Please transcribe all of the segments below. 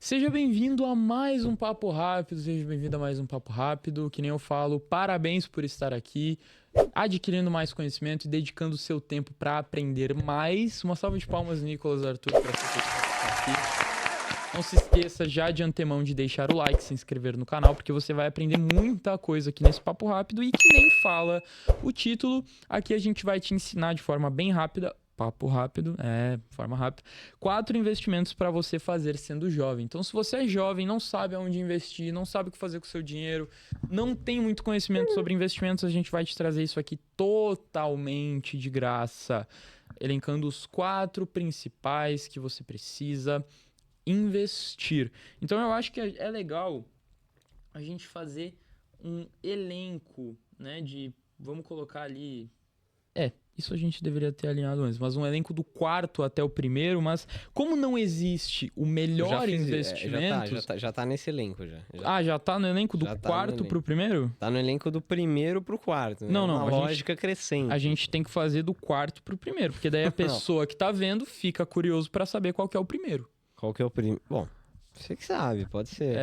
Seja bem-vindo a mais um Papo Rápido, seja bem-vindo a mais um Papo Rápido. Que nem eu falo, parabéns por estar aqui, adquirindo mais conhecimento e dedicando o seu tempo para aprender mais. Uma salva de palmas, Nicolas, Arthur, para essa pessoa que está aqui. Não se esqueça já de antemão de deixar o like, se inscrever no canal, porque você vai aprender muita coisa aqui nesse Papo Rápido. E que nem fala o título, aqui a gente vai te ensinar de forma bem rápida. Papo rápido, forma rápida. 4 investimentos para você fazer sendo jovem. Então, se você é jovem, não sabe aonde investir, não sabe o que fazer com o seu dinheiro, não tem muito conhecimento sobre investimentos, a gente vai te trazer isso aqui totalmente de graça. Elencando os 4 principais que você precisa investir. Então, eu acho que é legal a gente fazer um elenco, né, vamos colocar ali. Isso a gente deveria ter alinhado antes, mas um elenco do quarto até o primeiro, mas como não existe o Eu já melhor fiz, investimento. já tá nesse elenco já. Já tá no elenco do Já tá no quarto elenco. pro primeiro? Tá no elenco do primeiro pro quarto, né? Não, Uma a lógica crescente. a gente tem que fazer do quarto pro primeiro, porque daí a pessoa que tá vendo fica curioso pra saber qual que é o primeiro. Qual que é o primeiro? Bom, você que sabe, pode ser.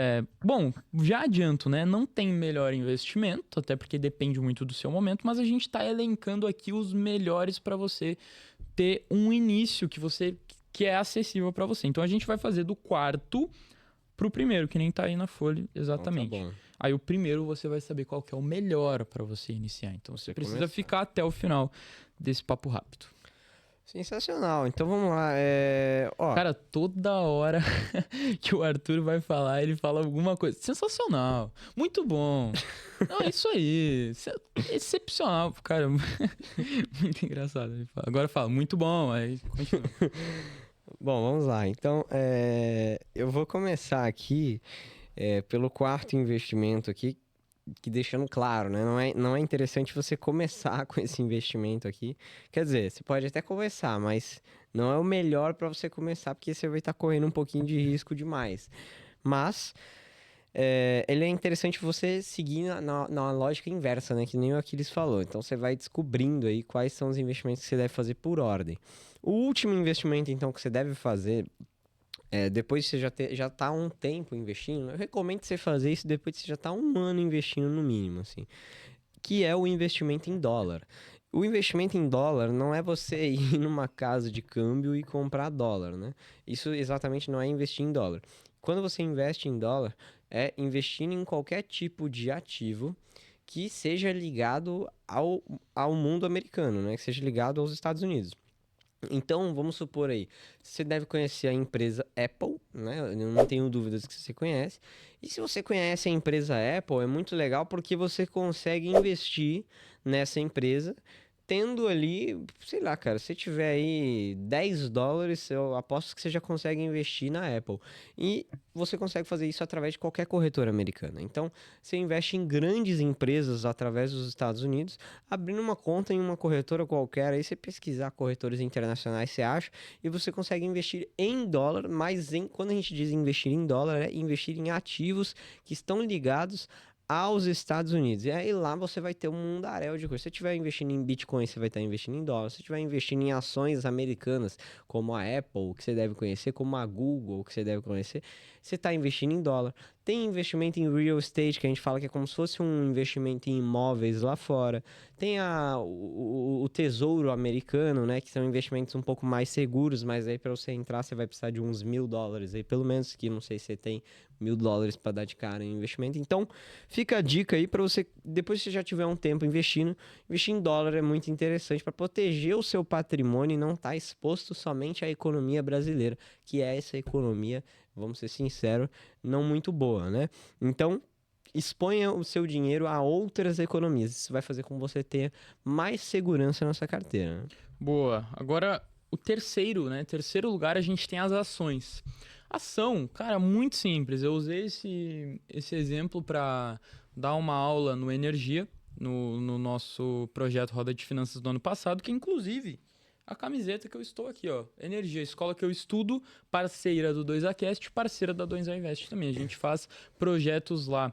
Bom, já adianto, né? Não tem melhor investimento, até porque depende muito do seu momento, mas a gente tá elencando aqui os melhores pra você ter um início que é acessível pra você. Então a gente vai fazer do quarto pro primeiro, que nem tá aí na folha exatamente. Então tá bom. Aí o primeiro você vai saber qual que é o melhor pra você iniciar. Então você precisa começar. ficar até o final desse papo rápido. Sensacional. Então vamos lá. Ó, Cara, toda hora que o Arthur vai falar, ele fala alguma coisa. Sensacional. Muito bom. Não, é isso aí. Excepcional. Cara, muito engraçado. Agora fala, muito bom. Aí continua. bom, vamos lá. Então, eu vou começar aqui pelo quarto investimento aqui, que deixando claro, né? Não é interessante você começar com esse investimento aqui. Quer dizer, você pode até começar, mas não é o melhor para você começar, porque você vai estar correndo um pouquinho de risco demais. Mas ele é interessante você seguir na lógica inversa, né? Que nem o Aquiles falou. Então você vai descobrindo aí quais são os investimentos que você deve fazer por ordem. O último investimento, então, que você deve fazer depois que você já tá há um tempo investindo, eu recomendo você fazer isso depois que você já tá um ano investindo no mínimo, assim. Que é o investimento em dólar. O investimento em dólar não é você ir numa casa de câmbio e comprar dólar, né? Isso exatamente não é investir em dólar. Quando você investe em dólar, é investindo em qualquer tipo de ativo que seja ligado ao mundo americano, né? Que seja ligado aos Estados Unidos. Então, vamos supor aí, você deve conhecer a empresa Apple, né? Eu não tenho dúvidas que você conhece. E se você conhece a empresa Apple, é muito legal porque você consegue investir nessa empresa, tendo ali, sei lá, cara, se tiver aí $10, eu aposto que você já consegue investir na Apple. E você consegue fazer isso através de qualquer corretora americana. Então, você investe em grandes empresas através dos Estados Unidos, abrindo uma conta em uma corretora qualquer, aí você pesquisar corretores internacionais, você acha, e você consegue investir em dólar, mas quando a gente diz investir em dólar, é investir em ativos que estão ligados aos Estados Unidos. E aí lá você vai ter um mundaréu de coisas. Se você estiver investindo em Bitcoin, você vai estar investindo em dólar. Se você estiver investindo em ações americanas, como a Apple, que você deve conhecer, como a Google, que você deve conhecer, você está investindo em dólar. Tem investimento em real estate, que a gente fala que é como se fosse um investimento em imóveis lá fora. Tem o tesouro americano, né? Que são investimentos um pouco mais seguros, mas aí para você entrar você vai precisar de uns $1.000 aí, pelo menos, que não sei se você tem $1.000 para dar de cara em investimento. Então, fica a dica aí para você, depois que você já tiver um tempo investindo, investir em dólar é muito interessante para proteger o seu patrimônio e não estar exposto somente à economia brasileira, que é essa economia, vamos ser sinceros, não muito boa, né? Então, exponha o seu dinheiro a outras economias. Isso vai fazer com que você tenha mais segurança na sua carteira, né? Boa. Agora, o terceiro, né? Terceiro lugar, a gente tem as ações. Ação, cara, muito simples. Eu usei esse exemplo para dar uma aula no Energia, no nosso projeto Roda de Finanças do ano passado, que inclusive a camiseta que eu estou aqui, ó. Energia, escola que eu estudo, parceira do 2ACast, parceira da 2A Invest também. A gente faz projetos lá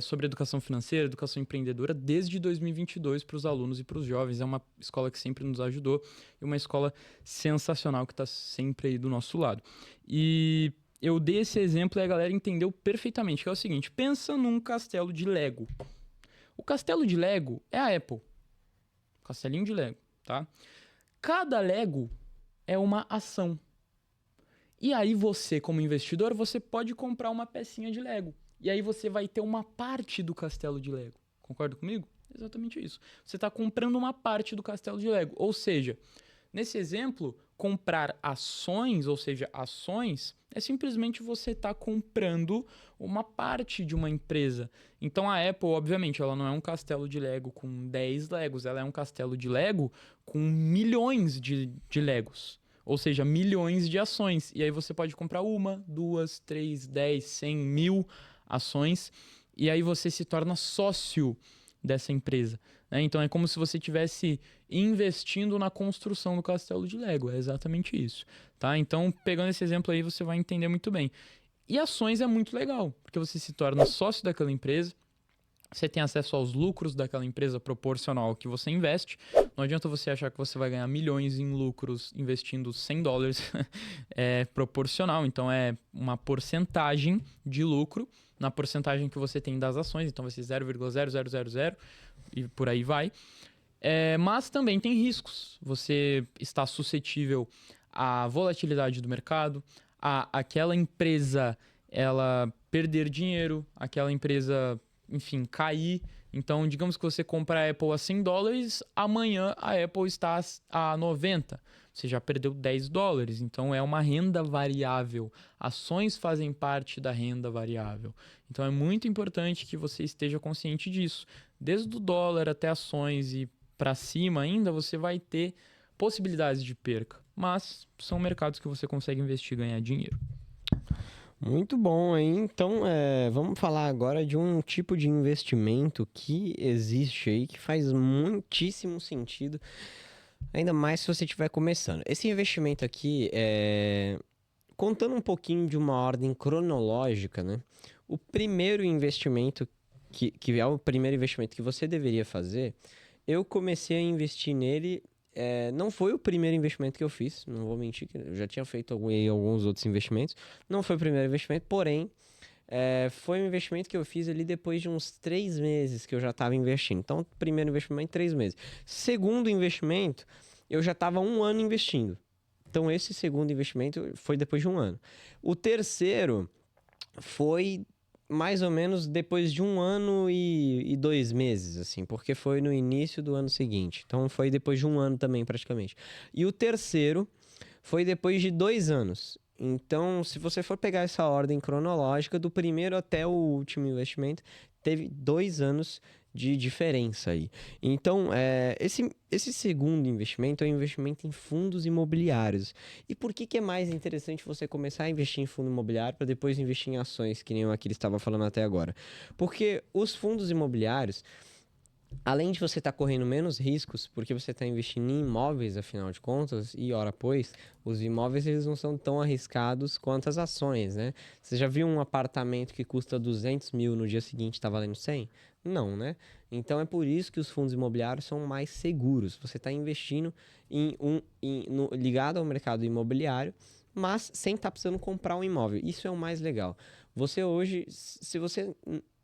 sobre educação financeira, educação empreendedora, desde 2022 para os alunos e para os jovens. É uma escola que sempre nos ajudou e uma escola sensacional que está sempre aí do nosso lado. E eu dei esse exemplo e a galera entendeu perfeitamente, que é o seguinte, pensa num castelo de Lego. O castelo de Lego é a Apple. Castelinho de Lego, tá? Cada Lego é uma ação. E aí você, como investidor, você pode comprar uma pecinha de Lego. E aí você vai ter uma parte do castelo de Lego. Concorda comigo? Exatamente isso. Você está comprando uma parte do castelo de Lego. Ou seja, nesse exemplo, comprar ações, ou seja, ações, é simplesmente você estar comprando uma parte de uma empresa. Então a Apple, obviamente, ela não é um castelo de Lego com 10 Legos, ela é um castelo de Lego com milhões de Legos. Ou seja, milhões de ações. E aí você pode comprar 1, 2, 3, 10, 100, 1000 ações. E aí você se torna sócio dessa empresa, né? Então é como se você estivesse investindo na construção do castelo de Lego. É exatamente isso, tá? Então, pegando esse exemplo aí, você vai entender muito bem. E ações é muito legal, porque você se torna sócio daquela empresa, você tem acesso aos lucros daquela empresa proporcional ao que você investe. Não adianta você achar que você vai ganhar milhões em lucros investindo $100. É proporcional, então é uma porcentagem de lucro na porcentagem que você tem das ações. Então vai ser 0,0000 e por aí vai. Mas também tem riscos. Você está suscetível à volatilidade do mercado, a aquela empresa ela perder dinheiro, aquela empresa, enfim, cair. Então, digamos que você compra a Apple a $100, amanhã a Apple está a 90. Você já perdeu $10. Então, é uma renda variável. Ações fazem parte da renda variável. Então, é muito importante que você esteja consciente disso. Desde o dólar até ações e para cima ainda, você vai ter possibilidades de perca. Mas são mercados que você consegue investir e ganhar dinheiro. Muito bom, hein? Então, vamos falar agora de um tipo de investimento que existe aí, que faz muitíssimo sentido, ainda mais se você estiver começando. Esse investimento aqui, contando um pouquinho de uma ordem cronológica, né? O primeiro investimento, que é o primeiro investimento que você deveria fazer, eu comecei a investir nele. Não foi o primeiro investimento que eu fiz, não vou mentir, que eu já tinha feito alguns outros investimentos. Não foi o primeiro investimento, porém, foi um investimento que eu fiz ali depois de uns 3 meses que eu já estava investindo. Então, primeiro investimento, 3 meses. Segundo investimento, eu já estava 1 ano investindo. Então, esse segundo investimento foi depois de 1 ano. O terceiro foi mais ou menos depois de 1 ano e 2 meses, assim, porque foi no início do ano seguinte. Então, foi depois de 1 ano também, praticamente. E o terceiro foi depois de 2 anos. Então, se você for pegar essa ordem cronológica, do primeiro até o último investimento, teve 2 anos de diferença aí. Então, esse segundo investimento é um investimento em fundos imobiliários. E por que é mais interessante você começar a investir em fundo imobiliário para depois investir em ações, que nem o Aquiles estava falando até agora? Porque os fundos imobiliários, além de você estar correndo menos riscos, porque você está investindo em imóveis, afinal de contas, e ora pois, os imóveis eles não são tão arriscados quanto as ações, né? Você já viu um apartamento que custa 200 mil no dia seguinte está valendo 100? Não, né? Então é por isso que os fundos imobiliários são mais seguros. Você está investindo ligado ao mercado imobiliário, mas sem estar precisando comprar um imóvel. Isso é o mais legal. Você hoje, se você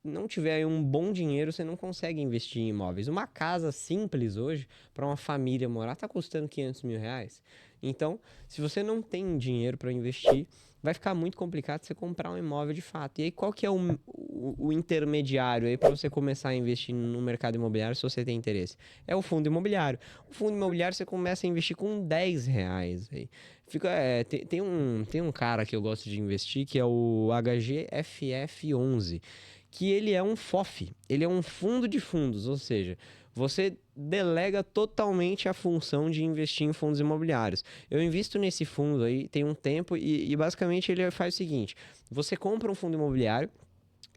não tiver um bom dinheiro, você não consegue investir em imóveis. Uma casa simples hoje, para uma família morar, está custando 500 mil reais. Então, se você não tem dinheiro para investir, vai ficar muito complicado você comprar um imóvel de fato. E aí, qual que é o intermediário aí para você começar a investir no mercado imobiliário, se você tem interesse? É o fundo imobiliário. O fundo imobiliário você começa a investir com R$ 10 aí. Tem um cara que eu gosto de investir, que é o HGFF11, que ele é um FOF, ele é um fundo de fundos, ou seja, você delega totalmente a função de investir em fundos imobiliários. Eu invisto nesse fundo aí tem um tempo e basicamente ele faz o seguinte: você compra um fundo imobiliário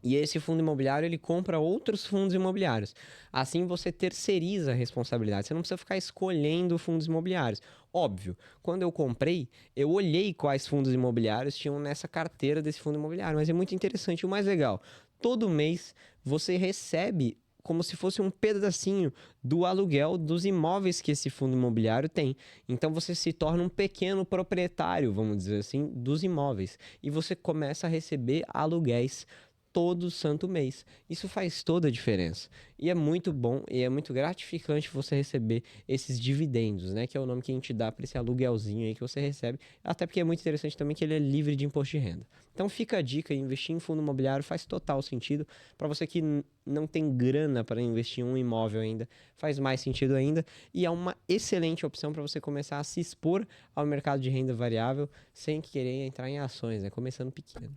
e esse fundo imobiliário ele compra outros fundos imobiliários. Assim você terceiriza a responsabilidade. Você não precisa ficar escolhendo fundos imobiliários. Óbvio, quando eu comprei, eu olhei quais fundos imobiliários tinham nessa carteira desse fundo imobiliário. Mas é muito interessante. O mais legal, todo mês você recebe como se fosse um pedacinho do aluguel dos imóveis que esse fundo imobiliário tem. Então você se torna um pequeno proprietário, vamos dizer assim, dos imóveis. E você começa a receber aluguéis todo santo mês. Isso faz toda a diferença. E é muito bom e é muito gratificante você receber esses dividendos, né? Que é o nome que a gente dá para esse aluguelzinho aí que você recebe. Até porque é muito interessante também que ele é livre de imposto de renda. Então fica a dica, investir em fundo imobiliário faz total sentido. Para você que não tem grana para investir em um imóvel ainda, faz mais sentido ainda. E é uma excelente opção para você começar a se expor ao mercado de renda variável sem querer entrar em ações, né? Começando pequeno.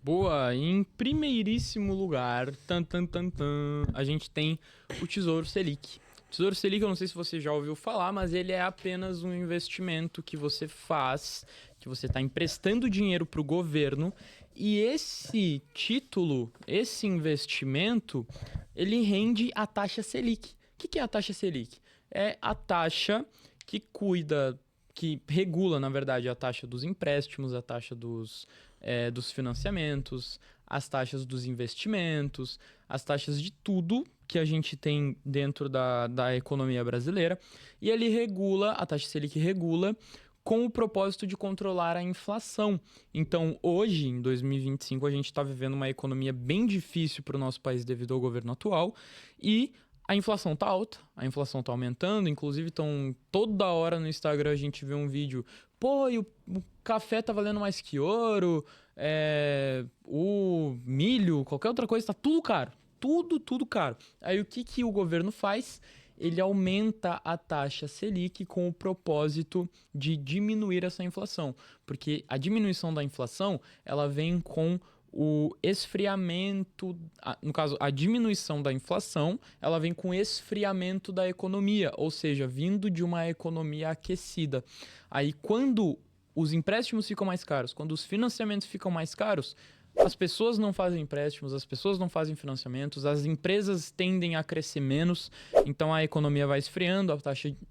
Boa, em primeiríssimo lugar, a gente tem o Tesouro Selic. O Tesouro Selic, eu não sei se você já ouviu falar, mas ele é apenas um investimento que você faz, que você está emprestando dinheiro para o governo, e esse título, esse investimento, ele rende a taxa Selic. O que é a taxa Selic? É a taxa que que regula, na verdade, a taxa dos empréstimos, a taxa dos financiamentos, as taxas dos investimentos, as taxas de tudo que a gente tem dentro da economia brasileira. E ele regula, a taxa Selic regula, com o propósito de controlar a inflação. Então, hoje, em 2025, a gente está vivendo uma economia bem difícil para o nosso país devido ao governo atual e a inflação está alta, a inflação está aumentando, inclusive toda hora no Instagram a gente vê um vídeo, pô, e o café tá valendo mais que ouro, o milho, qualquer outra coisa, tá tudo caro, tudo caro. Aí o que o governo faz? Ele aumenta a taxa Selic com o propósito de diminuir essa inflação, porque a diminuição da inflação, ela vem com o esfriamento, no caso, a diminuição da inflação, ela vem com esfriamento da economia, ou seja, vindo de uma economia aquecida. Aí, quando os empréstimos ficam mais caros, quando os financiamentos ficam mais caros, as pessoas não fazem empréstimos, as pessoas não fazem financiamentos, as empresas tendem a crescer menos, então a economia vai esfriando,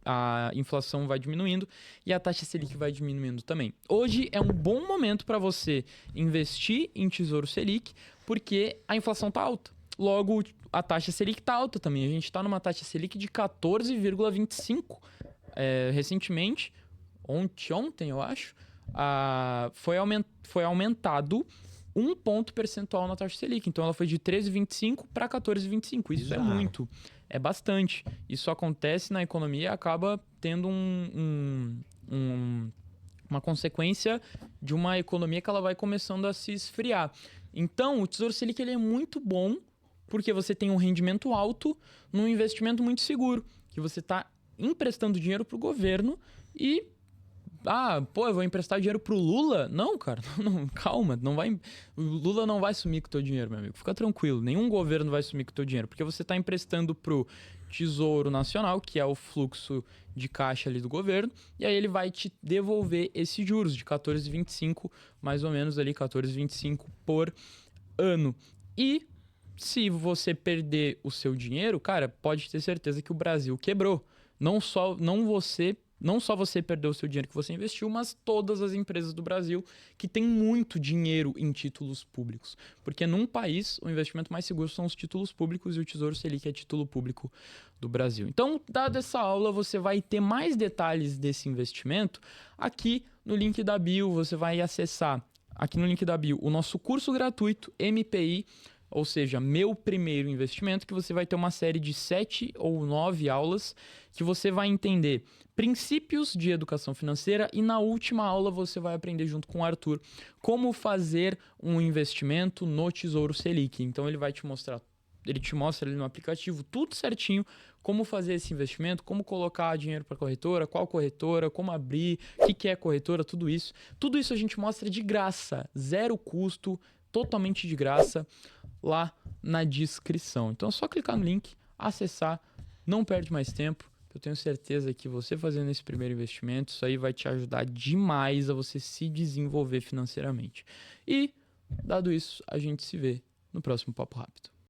a inflação vai diminuindo e a taxa Selic vai diminuindo também. Hoje é um bom momento para você investir em Tesouro Selic, porque a inflação está alta. Logo, a taxa Selic está alta também. A gente está numa taxa Selic de 14,25. Recentemente, ontem eu acho, foi aumentado 1 ponto percentual na taxa Selic. Então, ela foi de 13,25 para 14,25. Isso Bizarro. é muito, é bastante. Isso acontece na economia e acaba tendo uma consequência de uma economia que ela vai começando a se esfriar. Então, o Tesouro Selic ele é muito bom porque você tem um rendimento alto num investimento muito seguro, que você está emprestando dinheiro para o governo e eu vou emprestar dinheiro pro Lula? Não, cara, não, calma, o Lula não vai sumir com o teu dinheiro, meu amigo, fica tranquilo, nenhum governo vai sumir com o teu dinheiro, porque você está emprestando pro Tesouro Nacional, que é o fluxo de caixa ali do governo, e aí ele vai te devolver esses juros de 14,25, mais ou menos ali, 14,25 por ano. E se você perder o seu dinheiro, cara, pode ter certeza que o Brasil quebrou. Não só você perdeu o seu dinheiro que você investiu, mas todas as empresas do Brasil que têm muito dinheiro em títulos públicos. Porque num país, o investimento mais seguro são os títulos públicos e o Tesouro Selic é título público do Brasil. Então, dada essa aula, você vai ter mais detalhes desse investimento aqui no link da bio. Você vai acessar aqui no link da bio o nosso curso gratuito MPI, ou seja, meu primeiro investimento, que você vai ter uma série de 7 ou 9 aulas que você vai entender princípios de educação financeira e na última aula você vai aprender junto com o Arthur como fazer um investimento no Tesouro Selic. Então ele te mostra ali no aplicativo tudo certinho, como fazer esse investimento, como colocar dinheiro para corretora, qual corretora, como abrir, o que é corretora, tudo isso. Tudo isso a gente mostra de graça, zero custo, totalmente de graça, lá na descrição. Então é só clicar no link, acessar, não perde mais tempo. Eu tenho certeza que você fazendo esse primeiro investimento, isso aí vai te ajudar demais a você se desenvolver financeiramente. E, dado isso, a gente se vê no próximo Papo Rápido.